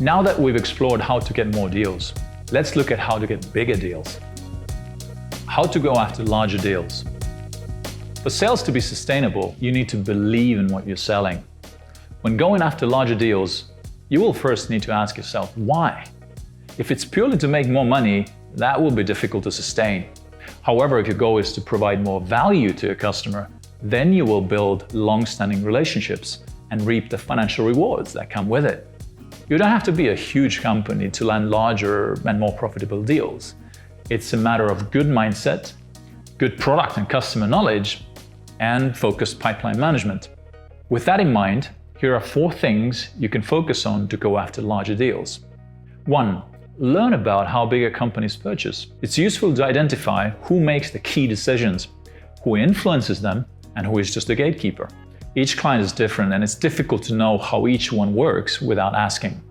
Now that we've explored how to get more deals, let's look at how to get bigger deals. How to go after larger deals. For sales to be sustainable, you need to believe in what you're selling. When going after larger deals, you will first need to ask yourself, why? If it's purely to make more money, that will be difficult to sustain. However, if your goal is to provide more value to your customer, then you will build long-standing relationships and reap the financial rewards that come with it. You don't have to be a huge company to land larger and more profitable deals. It's a matter of good mindset, good product and customer knowledge, and focused pipeline management. With that in mind, here are 4 things you can focus on to go after larger deals. 1. Learn about how bigger companies purchase. It's useful to identify who makes the key decisions, who influences them, and who is just a gatekeeper. Each client is different, and it's difficult to know how each one works without asking.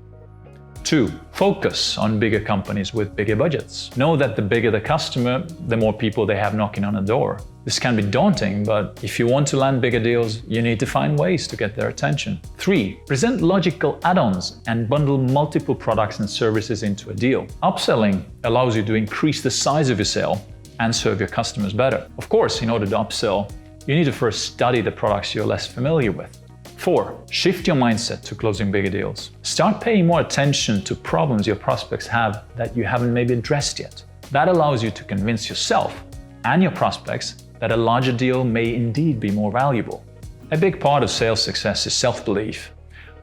2. Focus on bigger companies with bigger budgets. Know that the bigger the customer, the more people they have knocking on the door. This can be daunting, but if you want to land bigger deals, you need to find ways to get their attention. 3. Present logical add-ons and bundle multiple products and services into a deal. Upselling allows you to increase the size of your sale and serve your customers better. Of course, in order to upsell, you need to first study the products you're less familiar with. 4. Shift your mindset to closing bigger deals. Start paying more attention to problems your prospects have that you haven't maybe addressed yet. That allows you to convince yourself and your prospects that a larger deal may indeed be more valuable. A big part of sales success is self-belief,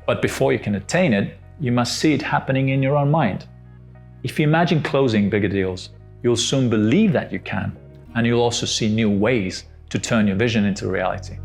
but before you can attain it, you must see it happening in your own mind. If you imagine closing bigger deals, you'll soon believe that you can, and you'll also see new ways to turn your vision into reality.